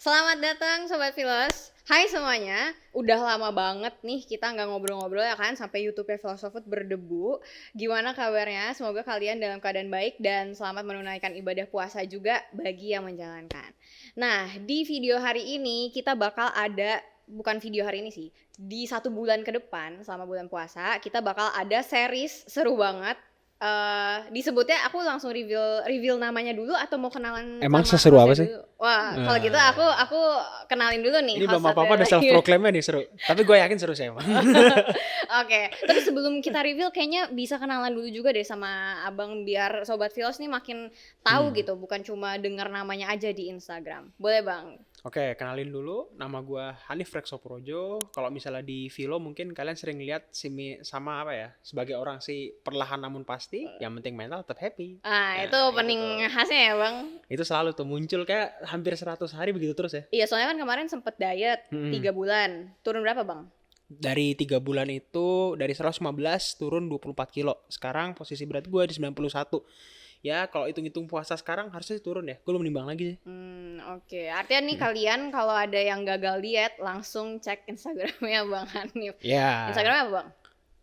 Selamat datang Sobat Filos. Hai semuanya, udah lama banget nih kita nggak ngobrol-ngobrol ya kan, sampai YouTube-nya Filosofut berdebu. Gimana kabarnya? Semoga kalian dalam keadaan baik dan selamat menunaikan ibadah puasa juga bagi yang menjalankan. Nah, di video hari ini kita bakal ada, bukan video hari ini sih, di 1 bulan ke depan selama bulan puasa kita bakal ada series seru banget. Disebutnya aku langsung reveal namanya dulu atau mau kenalan Emang sama seseru apa hostnya sih? dulu? Wah, kalau gitu aku kenalin dulu nih Ini host belum apa-apa udah self proclaimnya nih seru. Tapi gue yakin seru sih emang. Oke, tapi sebelum kita reveal kayaknya bisa kenalan dulu juga deh sama Abang biar Sobat Filos nih makin tahu gitu, bukan cuma dengar namanya aja di Instagram. Boleh Bang? Oke, kenalin dulu. Nama gue Hanif Reksoprojo. Kalau misalnya di Vilo mungkin kalian sering lihat sama apa ya? Sebagai orang sih perlahan namun pasti. Yang penting mental tetap happy. Nah, itu penting tuh. khasnya ya Bang. Itu selalu tuh muncul kayak hampir 100 hari begitu terus ya. Iya, soalnya kan kemarin sempet diet 3 bulan. Turun berapa Bang? Dari 3 bulan itu dari 115 turun 24 kilo. Sekarang posisi berat gue di 91. Ya kalau hitung-hitung puasa sekarang harusnya turun ya. Gue belum nimbang lagi sih. Oke. Artinya nih kalian kalau ada yang gagal diet langsung cek Instagramnya Bang Hanif. Ya. Instagramnya apa Bang?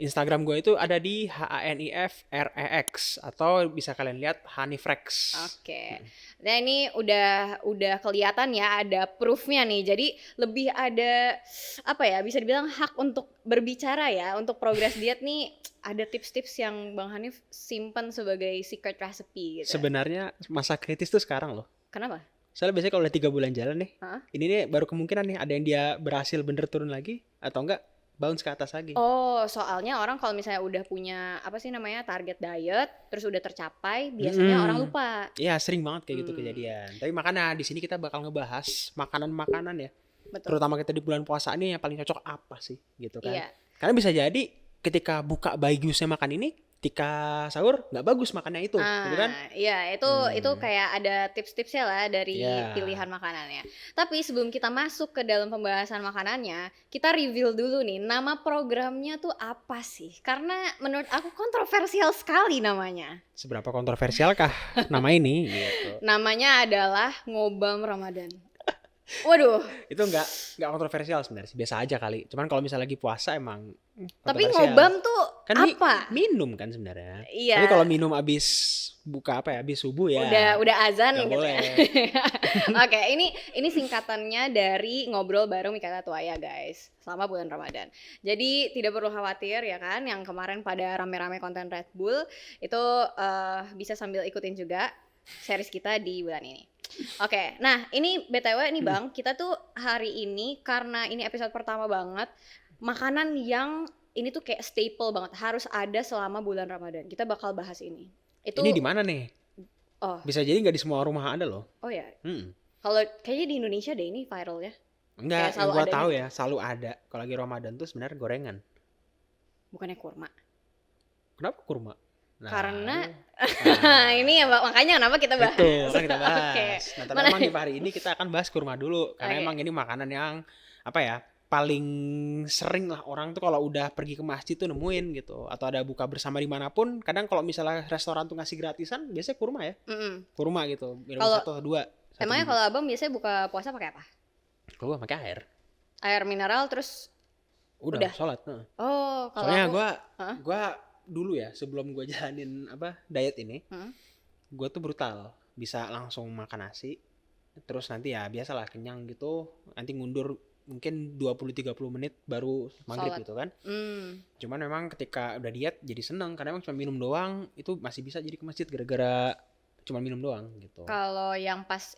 Instagram gue itu ada di HANIFREX atau bisa kalian lihat Hanifrex. Oke. Nah ini udah kelihatan ya ada proofnya nih. Jadi lebih ada apa ya? Bisa dibilang hak untuk berbicara ya. Untuk progres diet nih ada tips-tips yang Bang Hanif simpan sebagai secret recipe gitu. Sebenarnya masa kritis tuh sekarang loh. Kenapa? Soalnya biasanya kalau udah 3 bulan jalan nih, Hah? ini nih baru kemungkinan nih ada yang dia berhasil bener turun lagi atau enggak bounce ke atas lagi. Oh, soalnya orang kalau misalnya udah punya apa sih namanya target diet, terus udah tercapai, biasanya orang lupa. Iya, sering banget kayak gitu kejadian. Tapi makanya di sini kita bakal ngebahas makanan-makanan ya. Betul. Terutama kita di bulan puasa ini yang paling cocok apa sih gitu kan. Iya. Karena bisa jadi ketika buka bagusnya makan ini, ketika sahur nggak bagus makannya itu, gitu kan? Iya, itu kayak ada tips-tipsnya lah dari Iya. pilihan makanannya. Tapi sebelum kita masuk ke dalam pembahasan makanannya, kita reveal dulu nih nama programnya tuh apa sih? Karena menurut aku kontroversial sekali namanya. Seberapa kontroversialkah nama ini? Gitu. Namanya adalah Ngobam Ramadan. Waduh, Itu nggak kontroversial sebenarnya, biasa aja kali. Cuman kalau misalnya lagi puasa emang tapi kontroversial. ngobam tuh Kan apa? minum kan sebenarnya. Iya. Tapi kalau minum abis buka apa ya, abis subuh ya. Udah azan nggak gitu boleh. ya. Oke, ini singkatannya dari ngobrol bareng Mikata Tuaya guys, selama bulan Ramadan. Jadi tidak perlu khawatir ya kan, yang kemarin pada rame-rame konten Red Bull itu bisa sambil ikutin juga series kita di bulan ini. Oke, nah ini BTW nih Bang, kita tuh hari ini karena ini episode pertama banget, makanan yang ini tuh kayak staple banget, harus ada selama bulan Ramadan. Kita bakal bahas ini. Ini di mana nih? Oh. Bisa jadi nggak di semua rumah ada loh. Oh ya. Kalau kayaknya di Indonesia deh ini viralnya. Enggak, Kayak yang gua ada tahu gitu. ya, selalu ada. Kalau lagi Ramadan tuh sebenarnya gorengan. Bukannya kurma. Kenapa kurma? Nah, Karena ini ya makanya kenapa kita bahas. Betul, kita bahas. Oke. Nah, tapi emang di hari ini kita akan bahas kurma dulu. Karena emang ini makanan yang apa ya, paling sering lah orang tuh kalau udah pergi ke masjid tuh nemuin gitu. Atau ada buka bersama dimanapun. Kadang kalau misalnya restoran tuh ngasih gratisan, biasanya kurma ya. Kurma gitu, minum Kalau- 1 atau 2. Emangnya kalau Abang biasanya buka puasa pakai apa? Kalau gue pakai air. Air mineral terus Udah. Sholat. oh, kalau Soalnya aku gue dulu ya sebelum gue jalanin diet ini, gue tuh brutal, bisa langsung makan nasi, terus nanti ya biasalah kenyang gitu, nanti ngundur mungkin 20-30 menit baru maghrib Sholat. gitu kan. Cuman memang ketika udah diet jadi seneng karena emang cuma minum doang itu masih bisa jadi ke masjid gara-gara cuma minum doang gitu. kalau yang pas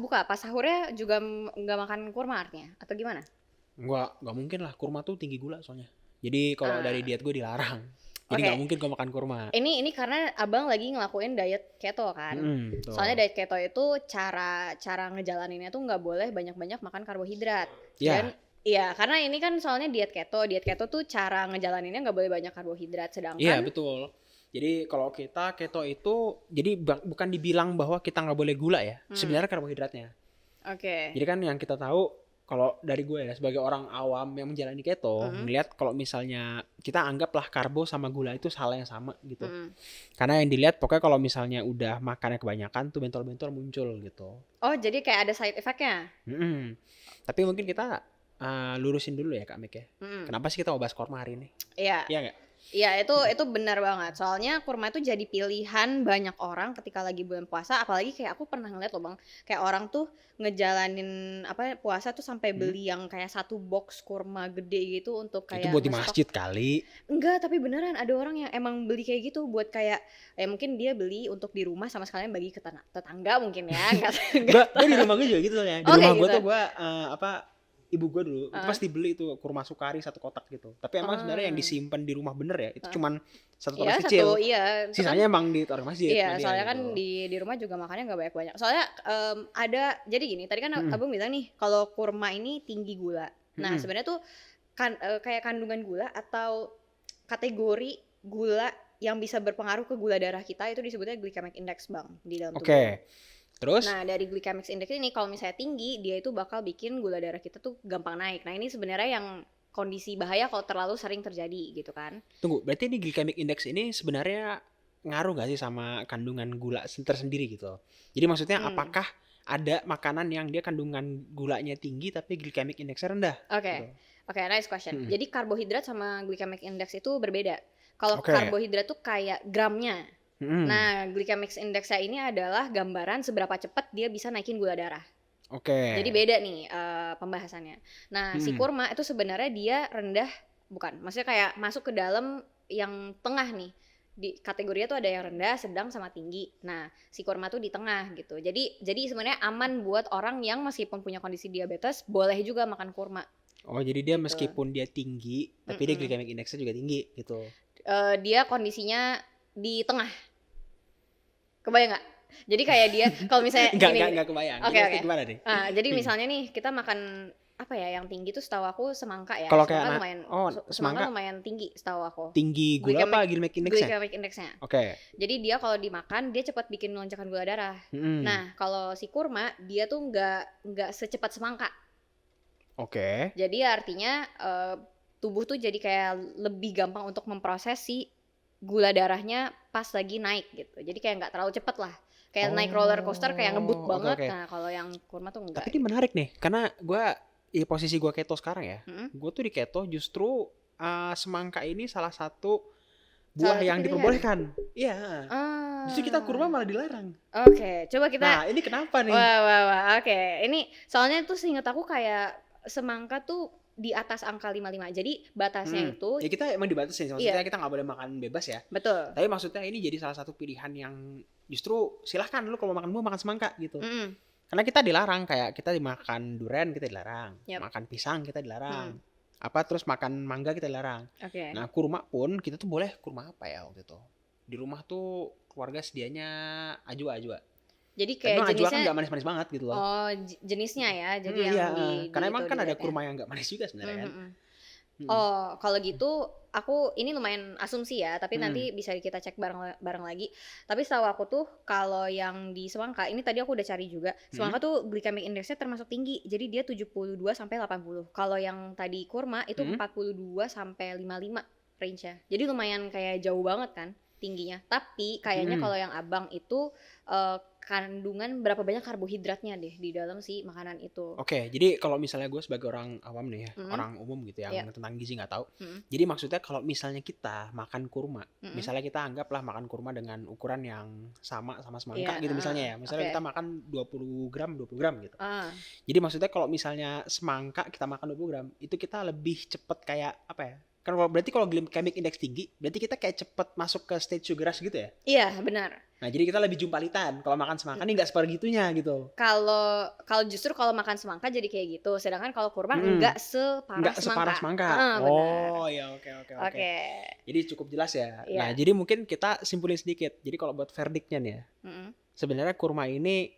buka, pas sahurnya juga nggak makan kurma artinya atau gimana? Nggak mungkin lah, kurma tuh tinggi gula soalnya. Jadi kalau dari diet gue dilarang. Jadi nggak mungkin gue makan kurma. Ini karena Abang lagi ngelakuin diet keto kan. Soalnya diet keto itu cara ngejalaninnya tuh nggak boleh banyak-banyak makan karbohidrat. Ya. Dan iya, karena ini kan soalnya diet keto tuh cara ngejalaninnya nggak boleh banyak karbohidrat, sedangkan Iya betul. Jadi kalau kita keto itu jadi bukan dibilang bahwa kita nggak boleh gula ya. Sebenarnya karbohidratnya. Oke. Jadi kan yang kita tahu kalau dari gue ya sebagai orang awam yang menjalani keto, ngelihat kalau misalnya kita anggaplah karbo sama gula itu hal yang sama gitu. Karena yang dilihat pokoknya kalau misalnya udah makannya kebanyakan tuh bentol-bentol muncul gitu. Oh, jadi kayak ada side effect-nya? Tapi mungkin kita lurusin dulu ya Kak Mik ya. Kenapa sih kita mau bahas kurma hari ini? Iya. Iya nggak? Iya, itu benar banget. Soalnya kurma itu jadi pilihan banyak orang ketika lagi bulan puasa, apalagi kayak aku pernah ngeliat loh Bang, kayak orang tuh ngejalanin puasa tuh sampai beli yang kayak 1 box kurma gede gitu untuk Itu kayak buat di ngestok. masjid kali. Enggak, tapi beneran ada orang yang emang beli kayak gitu buat kayak mungkin dia beli untuk di rumah sama sekalian bagi ke tetangga mungkin ya, enggak. Gue di rumah gue juga gitu soalnya. Di Oh, rumah kayak gue gitu. tuh gue ibu gue dulu itu pasti beli itu kurma sukari 1 kotak gitu. Tapi emang sebenarnya yang disimpan di rumah bener ya itu cuman 1 Iya, toples kecil. iya. Itu kan Sisanya emang ditaruh masjid. iya, sama dia soalnya kan gitu. di rumah juga makannya nggak banyak-banyak. Soalnya ada jadi gini, tadi kan Abang bilang nih kalau kurma ini tinggi gula. Nah, sebenarnya tuh kan kayak kandungan gula atau kategori gula yang bisa berpengaruh ke gula darah kita itu disebutnya glycemic index Bang di dalam tubuh. Oke. Terus? Nah, dari glycemic index ini kalau misalnya tinggi, dia itu bakal bikin gula darah kita tuh gampang naik. Nah, ini sebenarnya yang kondisi bahaya kalau terlalu sering terjadi gitu kan. Tunggu, berarti ini glycemic index ini sebenarnya ngaruh gak sih sama kandungan gula tersendiri gitu? Jadi maksudnya apakah ada makanan yang dia kandungan gulanya tinggi tapi glycemic indexnya rendah? Oke. Gitu. Oke, nice question. Jadi karbohidrat sama glycemic index itu berbeda. Kalau karbohidrat tuh kayak gramnya. Nah, glycemic index-nya ini adalah gambaran seberapa cepat dia bisa naikin gula darah. Oke. Jadi beda nih pembahasannya. Nah, si kurma itu sebenarnya dia rendah, bukan. Maksudnya kayak masuk ke dalam yang tengah nih. Di kategorinya tuh ada yang rendah, sedang sama tinggi. Nah, si kurma tuh di tengah gitu. Jadi sebenarnya aman buat orang yang meskipun punya kondisi diabetes boleh juga makan kurma. Oh, jadi dia meskipun dia tinggi, tapi dia glycemic indexnya juga tinggi gitu. Dia kondisinya di tengah. Kebayang nggak? Jadi kayak dia kalau misalnya Enggak kebayang. Oke. Gimana nih? Jadi misalnya nih kita makan apa ya yang tinggi tuh setahu aku semangka ya. Kalau Semangka kayak semangka lumayan tinggi setahu aku. Tinggi gula apa glycemic indexnya? Glycemic indexnya. Oke. Jadi dia kalau dimakan dia cepat bikin melonjakkan gula darah. Nah, kalau si kurma dia tuh nggak secepat semangka. Oke. Jadi artinya tubuh tuh jadi kayak lebih gampang untuk memproses si gula darahnya pas lagi naik gitu. Jadi kayak nggak terlalu cepet lah. Kayak naik roller coaster kayak ngebut banget. Nah, kalau yang kurma tuh enggak. Tapi ini menarik nih, karena posisi gue keto sekarang ya. Gue tuh di keto justru semangka ini salah satu buah yang diperbolehkan. Iya. Justru kita kurma malah dilarang. Oke, coba kita. Nah, ini kenapa nih? Wah. Oke. Ini soalnya tuh seingat aku kayak semangka tuh di atas angka 55. Jadi batasnya itu ya kita emang dibatasin, maksudnya kita nggak boleh makan bebas ya. Betul. Tapi maksudnya ini jadi salah satu pilihan yang justru silahkan lu kalau makan buah makan semangka gitu. Karena kita dilarang, kayak kita dimakan durian kita dilarang, makan pisang kita dilarang, terus makan mangga kita dilarang. Nah kurma pun kita tuh boleh kurma apa ya waktu itu. Di rumah tuh keluarga sedianya ajwa. Jadi kayak emang jenisnya ajwa kan nggak manis-manis banget gitu loh. Oh, jenisnya ya. Jadi karena emang kan ada kurma yang nggak manis juga sebenarnya kan. Oh, kalau gitu aku ini lumayan asumsi ya, tapi nanti bisa kita cek bareng lagi. Tapi setahu aku tuh kalau yang di semangka, ini tadi aku udah cari juga. Semangka tuh glycemic indexnya termasuk tinggi. Jadi dia 72 sampai 80. Kalau yang tadi kurma itu 42 sampai 55 range-nya. Jadi lumayan kayak jauh banget kan tingginya. Tapi kayaknya kalau yang Abang itu kandungan berapa banyak karbohidratnya deh di dalam si makanan itu. Oke, jadi kalau misalnya gue sebagai orang awam nih ya, orang umum gitu yang tentang gizi nggak tahu. Jadi maksudnya kalau misalnya kita makan kurma, misalnya kita anggaplah makan kurma dengan ukuran yang sama semangka gitu misalnya ya. Misalnya kita makan 20 gram gitu. Jadi maksudnya kalau misalnya semangka kita makan 20 gram, itu kita lebih cepet kayak apa ya? Kan berarti kalau glycemic index tinggi, berarti kita kayak cepet masuk ke stage sugar rush gitu ya? Iya, benar. Nah, jadi kita lebih jumpalitan. Kalau makan semangka nih nggak sepergitunya gitu. Kalau justru kalau makan semangka jadi kayak gitu. Sedangkan kalau kurma nggak separah semangka. Oh, ya oke. Jadi cukup jelas ya. Nah, jadi mungkin kita simpulin sedikit. Jadi kalau buat verdictnya nih ya, sebenarnya kurma ini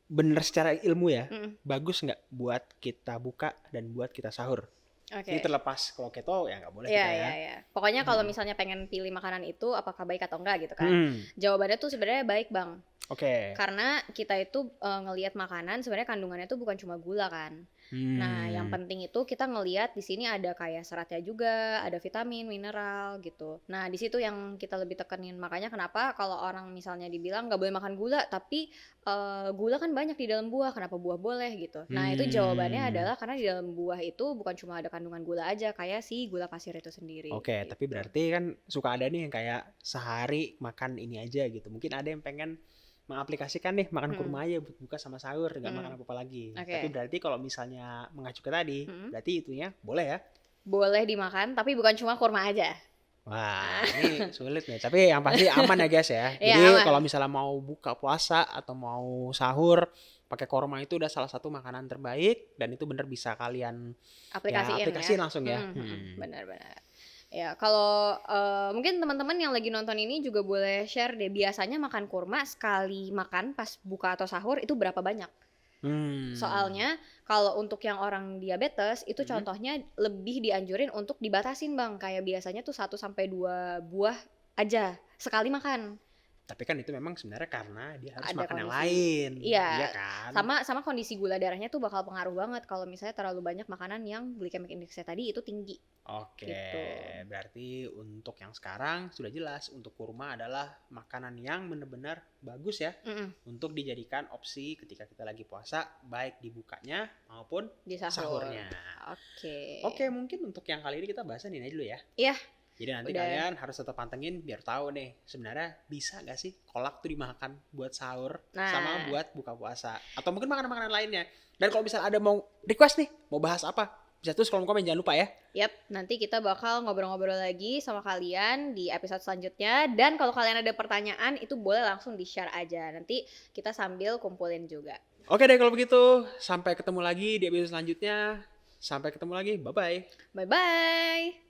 bener secara ilmu ya, bagus nggak buat kita buka dan buat kita sahur. Ini terlepas kalau keto ya nggak boleh kita ya. Iya. Pokoknya kalau misalnya pengen pilih makanan itu apakah baik atau enggak gitu kan. Jawabannya tuh sebenarnya baik Bang. Oke. Karena kita itu ngelihat makanan sebenarnya kandungannya tuh bukan cuma gula kan. Nah, yang penting itu kita ngelihat di sini ada kayak seratnya juga, ada vitamin, mineral gitu. Nah, di situ yang kita lebih tekenin. Makanya kenapa kalau orang misalnya dibilang nggak boleh makan gula, tapi gula kan banyak di dalam buah, kenapa buah boleh gitu. Nah, itu jawabannya Hmm. adalah karena di dalam buah itu bukan cuma ada kandungan gula aja, kayak si gula pasir itu sendiri Oke, tapi gitu. berarti kan suka ada nih yang kayak sehari makan ini aja gitu. Mungkin ada yang pengen mengaplikasikan nih makan Mm-mm, kurma aja buat buka sama sahur, nggak makan mm-mm. apa-apa lagi. Tapi Oke. berarti kalau misalnya mengacu ke tadi, Mm-mm. berarti itunya boleh ya? Boleh dimakan, tapi bukan cuma kurma aja. Wah, ini sulit nih. Tapi yang pasti aman ya guys ya. Iya, Jadi kalau aman. misalnya mau buka puasa atau mau sahur, pakai korma itu udah salah satu makanan terbaik dan itu bener bisa kalian ya Aplikasiin ya. aplikasiin langsung ya. Benar-benar. Ya, kalau mungkin teman-teman yang lagi nonton ini juga boleh share deh. Biasanya makan kurma sekali makan pas buka atau sahur itu berapa banyak? Hmm. Soalnya kalau untuk yang orang diabetes itu Hmm. contohnya lebih dianjurin untuk dibatasin Bang. Kayak biasanya tuh 1 sampai 2 buah aja sekali makan. Tapi kan itu memang sebenarnya karena dia harus Ada makan yang kondisi. lain, iya Iya, kan? sama kondisi gula darahnya tuh bakal pengaruh banget kalau misalnya terlalu banyak makanan yang glycemic index-nya tadi itu tinggi Oke, gitu. berarti untuk yang sekarang sudah jelas untuk kurma adalah makanan yang benar-benar bagus ya Mm-mm, untuk dijadikan opsi ketika kita lagi puasa, baik dibukanya maupun di sahur. sahurnya. Oke. Oke, mungkin untuk yang kali ini kita bahasan ini aja dulu ya. Iya, Jadi nanti udah. kalian harus tetap pantengin biar tahu nih sebenarnya bisa nggak sih kolak tuh dimakan buat sahur sama Nah, buat buka puasa atau mungkin makanan-makanan lainnya. Dan kalau misalnya ada mau request nih mau bahas apa, bisa tulis kolom komen jangan lupa ya. nanti kita bakal ngobrol-ngobrol lagi sama kalian di episode selanjutnya. Dan kalau kalian ada pertanyaan, itu boleh langsung di-share aja. Nanti kita sambil kumpulin juga. Oke deh kalau begitu, sampai ketemu lagi di episode selanjutnya. Sampai ketemu lagi, bye bye. Bye-bye!